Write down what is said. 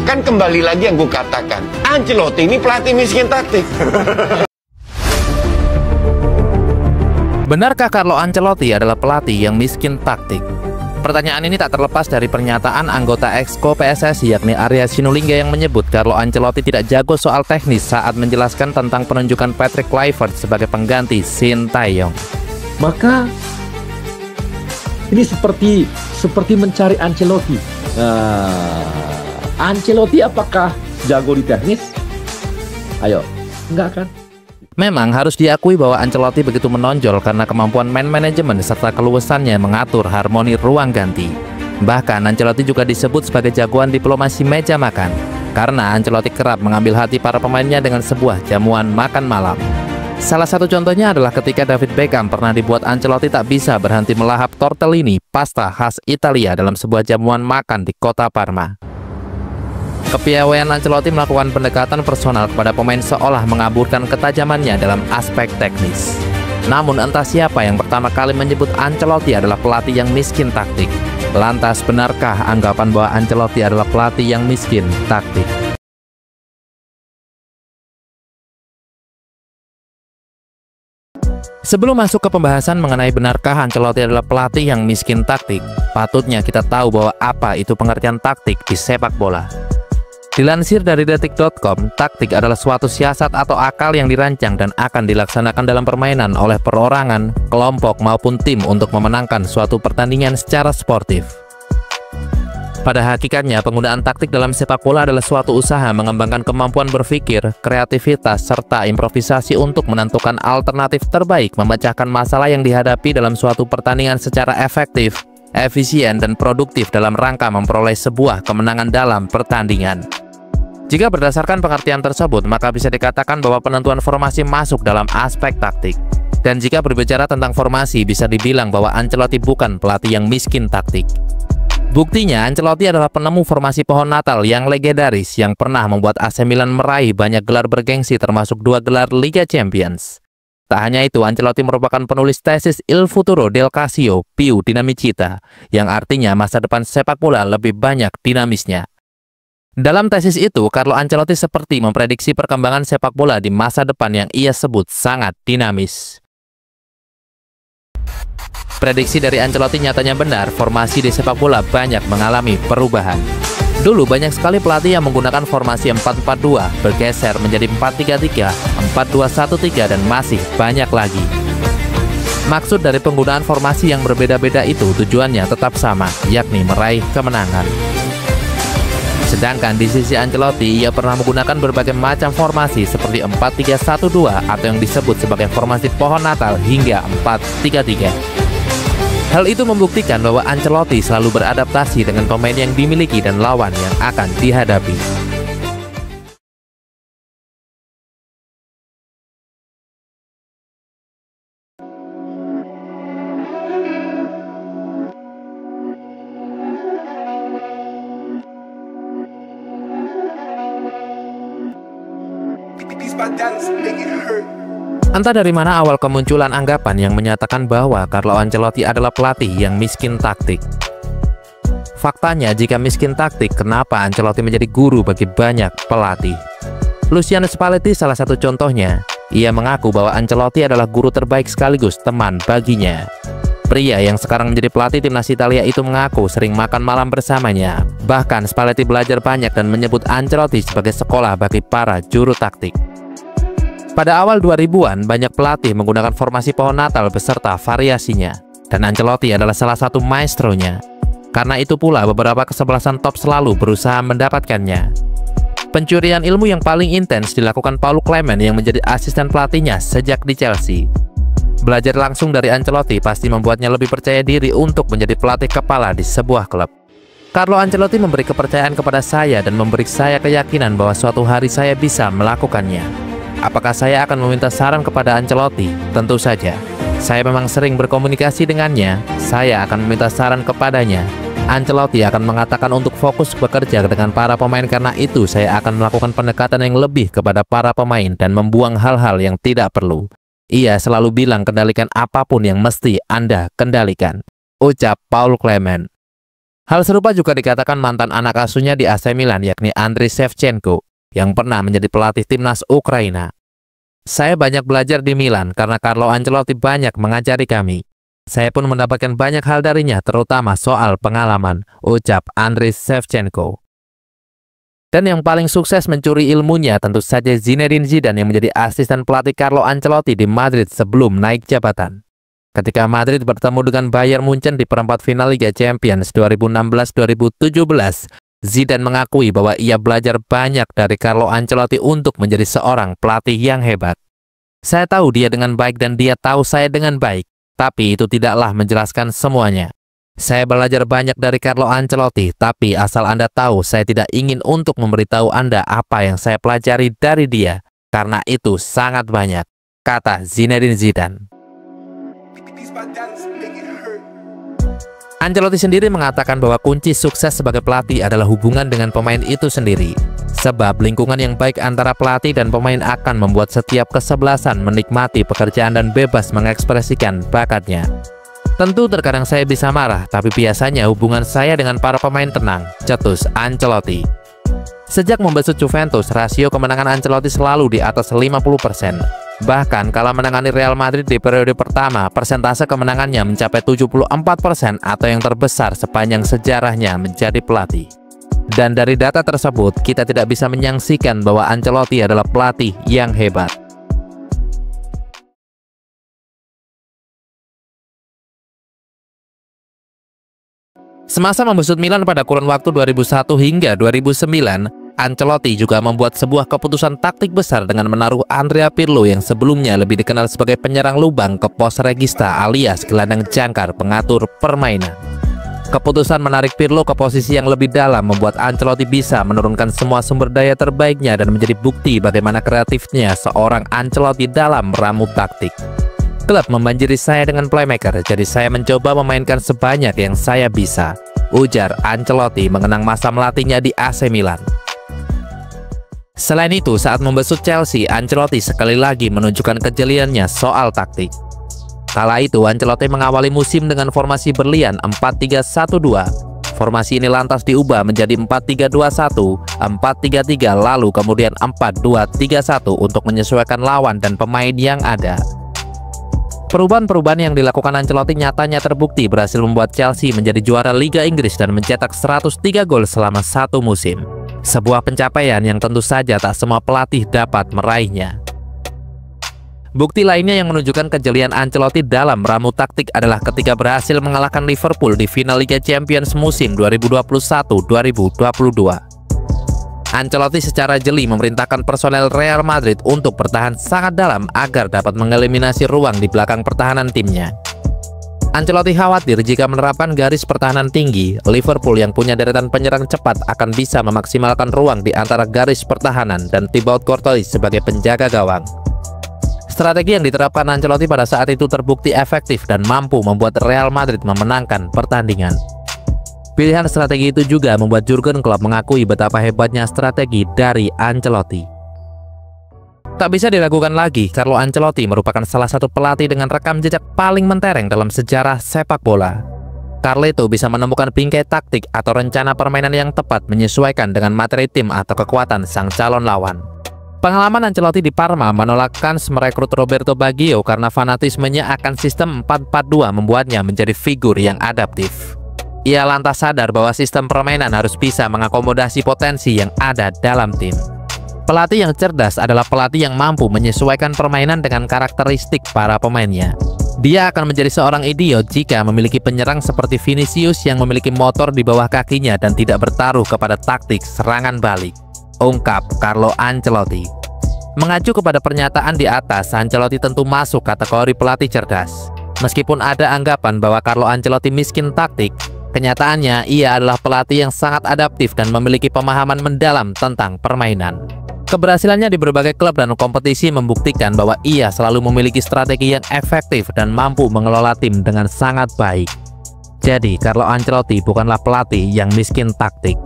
Kan kembali lagi yang gue katakan, Ancelotti ini pelatih miskin taktik. Benarkah Carlo Ancelotti adalah pelatih yang miskin taktik? Pertanyaan ini tak terlepas dari pernyataan anggota Exco PSSI yakni Arya Sinulinga yang menyebut Carlo Ancelotti tidak jago soal teknis saat menjelaskan tentang penunjukan Patrick Kluivert sebagai pengganti Sintayong. Maka ini seperti mencari Ancelotti. Ancelotti apakah jago di teknis? Ayo, enggak kan? Memang harus diakui bahwa Ancelotti begitu menonjol karena kemampuan man manajemen serta keluasannya mengatur harmoni ruang ganti. Bahkan Ancelotti juga disebut sebagai jagoan diplomasi meja makan, karena Ancelotti kerap mengambil hati para pemainnya dengan sebuah jamuan makan malam. Salah satu contohnya adalah ketika David Beckham pernah dibuat Ancelotti tak bisa berhenti melahap tortellini, pasta khas Italia dalam sebuah jamuan makan di kota Parma. Kepiawaian Ancelotti melakukan pendekatan personal kepada pemain seolah mengaburkan ketajamannya dalam aspek teknis. Namun entah siapa yang pertama kali menyebut Ancelotti adalah pelatih yang miskin taktik. Lantas benarkah anggapan bahwa Ancelotti adalah pelatih yang miskin taktik? Sebelum masuk ke pembahasan mengenai benarkah Ancelotti adalah pelatih yang miskin taktik, patutnya kita tahu bahwa apa itu pengertian taktik di sepak bola. Dilansir dari detik.com, taktik adalah suatu siasat atau akal yang dirancang dan akan dilaksanakan dalam permainan oleh perorangan, kelompok maupun tim untuk memenangkan suatu pertandingan secara sportif. Pada hakikatnya, penggunaan taktik dalam sepak bola adalah suatu usaha mengembangkan kemampuan berpikir, kreativitas, serta improvisasi untuk menentukan alternatif terbaik memecahkan masalah yang dihadapi dalam suatu pertandingan secara efektif, efisien, dan produktif dalam rangka memperoleh sebuah kemenangan dalam pertandingan. Jika berdasarkan pengertian tersebut, maka bisa dikatakan bahwa penentuan formasi masuk dalam aspek taktik. Dan jika berbicara tentang formasi, bisa dibilang bahwa Ancelotti bukan pelatih yang miskin taktik. Buktinya, Ancelotti adalah penemu formasi pohon Natal yang legendaris yang pernah membuat AC Milan meraih banyak gelar bergengsi termasuk 2 gelar Liga Champions. Tak hanya itu, Ancelotti merupakan penulis tesis Il Futuro del Calcio più dinamicità, yang artinya masa depan sepak bola lebih banyak dinamisnya. Dalam tesis itu, Carlo Ancelotti seperti memprediksi perkembangan sepak bola di masa depan yang ia sebut sangat dinamis. Prediksi dari Ancelotti nyatanya benar, formasi di sepak bola banyak mengalami perubahan. Dulu banyak sekali pelatih yang menggunakan formasi 4-4-2, bergeser menjadi 4-3-3, 4-2-1-3, dan masih banyak lagi. Maksud dari penggunaan formasi yang berbeda-beda itu tujuannya tetap sama, yakni meraih kemenangan. Sedangkan di sisi Ancelotti, ia pernah menggunakan berbagai macam formasi seperti 4-3-1-2 atau yang disebut sebagai formasi pohon Natal hingga 4-3-3. Hal itu membuktikan bahwa Ancelotti selalu beradaptasi dengan pemain yang dimiliki dan lawan yang akan dihadapi. Entah dari mana awal kemunculan anggapan yang menyatakan bahwa Carlo Ancelotti adalah pelatih yang miskin taktik. Faktanya, jika miskin taktik, kenapa Ancelotti menjadi guru bagi banyak pelatih? Luciano Spalletti salah satu contohnya. Ia mengaku bahwa Ancelotti adalah guru terbaik sekaligus teman baginya. Pria yang sekarang menjadi pelatih timnas Italia itu mengaku sering makan malam bersamanya. Bahkan Spalletti belajar banyak dan menyebut Ancelotti sebagai sekolah bagi para juru taktik. Pada awal 2000-an, banyak pelatih menggunakan formasi pohon Natal beserta variasinya, dan Ancelotti adalah salah satu maestronya. Karena itu pula beberapa kesebelasan top selalu berusaha mendapatkannya. Pencurian ilmu yang paling intens dilakukan Paul Clement yang menjadi asisten pelatihnya sejak di Chelsea. Belajar langsung dari Ancelotti pasti membuatnya lebih percaya diri untuk menjadi pelatih kepala di sebuah klub. Carlo Ancelotti memberi kepercayaan kepada saya dan memberi saya keyakinan bahwa suatu hari saya bisa melakukannya. Apakah saya akan meminta saran kepada Ancelotti? Tentu saja. Saya memang sering berkomunikasi dengannya. Saya akan meminta saran kepadanya. Ancelotti akan mengatakan untuk fokus bekerja dengan para pemain, karena itu saya akan melakukan pendekatan yang lebih kepada para pemain dan membuang hal-hal yang tidak perlu. Ia selalu bilang kendalikan apapun yang mesti Anda kendalikan, ucap Paul Clement. Hal serupa juga dikatakan mantan anak asuhnya di AC Milan, yakni Andriy Shevchenko, yang pernah menjadi pelatih timnas Ukraina. Saya banyak belajar di Milan karena Carlo Ancelotti banyak mengajari kami. Saya pun mendapatkan banyak hal darinya, terutama soal pengalaman, ucap Andriy Shevchenko. Dan yang paling sukses mencuri ilmunya tentu saja Zinedine Zidane yang menjadi asisten pelatih Carlo Ancelotti di Madrid sebelum naik jabatan. Ketika Madrid bertemu dengan Bayern Munchen di perempat final Liga Champions 2016-2017, Zidane mengakui bahwa ia belajar banyak dari Carlo Ancelotti untuk menjadi seorang pelatih yang hebat. Saya tahu dia dengan baik dan dia tahu saya dengan baik, tapi itu tidaklah menjelaskan semuanya. Saya belajar banyak dari Carlo Ancelotti, tapi asal Anda tahu, saya tidak ingin untuk memberitahu Anda apa yang saya pelajari dari dia, karena itu sangat banyak, kata Zinedine Zidane. Ancelotti sendiri mengatakan bahwa kunci sukses sebagai pelatih adalah hubungan dengan pemain itu sendiri. Sebab lingkungan yang baik antara pelatih dan pemain akan membuat setiap kesebelasan menikmati pekerjaan dan bebas mengekspresikan bakatnya. Tentu terkadang saya bisa marah, tapi biasanya hubungan saya dengan para pemain tenang, cetus Ancelotti. Sejak membesut Juventus, rasio kemenangan Ancelotti selalu di atas 50%. Bahkan kala menangani Real Madrid di periode pertama, persentase kemenangannya mencapai 74% atau yang terbesar sepanjang sejarahnya menjadi pelatih. Dan dari data tersebut, kita tidak bisa menyaksikan bahwa Ancelotti adalah pelatih yang hebat. Semasa membesut Milan pada kurun waktu 2001 hingga 2009, Ancelotti juga membuat sebuah keputusan taktik besar dengan menaruh Andrea Pirlo yang sebelumnya lebih dikenal sebagai penyerang lubang ke pos regista alias gelandang jangkar pengatur permainan. Keputusan menarik Pirlo ke posisi yang lebih dalam membuat Ancelotti bisa menurunkan semua sumber daya terbaiknya dan menjadi bukti bagaimana kreatifnya seorang Ancelotti dalam meramu taktik. Klub membanjiri saya dengan playmaker, jadi saya mencoba memainkan sebanyak yang saya bisa, ujar Ancelotti mengenang masa melatihnya di AC Milan. Selain itu, saat membesut Chelsea, Ancelotti sekali lagi menunjukkan kejeliannya soal taktik. Kala itu, Ancelotti mengawali musim dengan formasi berlian 4-3-1-2. Formasi ini lantas diubah menjadi 4-3-2-1, 4-3-3, lalu kemudian 4-2-3-1 untuk menyesuaikan lawan dan pemain yang ada. Perubahan-perubahan yang dilakukan Ancelotti nyatanya terbukti berhasil membuat Chelsea menjadi juara Liga Inggris dan mencetak 103 gol selama satu musim. Sebuah pencapaian yang tentu saja tak semua pelatih dapat meraihnya. Bukti lainnya yang menunjukkan kejelian Ancelotti dalam meramu taktik adalah ketika berhasil mengalahkan Liverpool di final Liga Champions musim 2021-2022. Ancelotti secara jeli memerintahkan personel Real Madrid untuk bertahan sangat dalam agar dapat mengeliminasi ruang di belakang pertahanan timnya. Ancelotti khawatir jika menerapkan garis pertahanan tinggi, Liverpool yang punya deretan penyerang cepat akan bisa memaksimalkan ruang di antara garis pertahanan dan Thibaut Courtois sebagai penjaga gawang. Strategi yang diterapkan Ancelotti pada saat itu terbukti efektif dan mampu membuat Real Madrid memenangkan pertandingan. Pilihan strategi itu juga membuat Jurgen Klopp mengakui betapa hebatnya strategi dari Ancelotti. Tak bisa diragukan lagi, Carlo Ancelotti merupakan salah satu pelatih dengan rekam jejak paling mentereng dalam sejarah sepak bola. Carleto bisa menemukan bingkai taktik atau rencana permainan yang tepat menyesuaikan dengan materi tim atau kekuatan sang calon lawan. Pengalaman Ancelotti di Parma menolak kans merekrut Roberto Baggio karena fanatismenya akan sistem 4-4-2 membuatnya menjadi figur yang adaptif. Ia lantas sadar bahwa sistem permainan harus bisa mengakomodasi potensi yang ada dalam tim. Pelatih yang cerdas adalah pelatih yang mampu menyesuaikan permainan dengan karakteristik para pemainnya. Dia akan menjadi seorang idiot jika memiliki penyerang seperti Vinicius yang memiliki motor di bawah kakinya dan tidak bertaruh kepada taktik serangan balik, ungkap Carlo Ancelotti. Mengacu kepada pernyataan di atas, Ancelotti tentu masuk kategori pelatih cerdas. Meskipun ada anggapan bahwa Carlo Ancelotti miskin taktik, kenyataannya ia adalah pelatih yang sangat adaptif dan memiliki pemahaman mendalam tentang permainan. Keberhasilannya di berbagai klub dan kompetisi membuktikan bahwa ia selalu memiliki strategi yang efektif dan mampu mengelola tim dengan sangat baik. Jadi, Carlo Ancelotti bukanlah pelatih yang miskin taktik.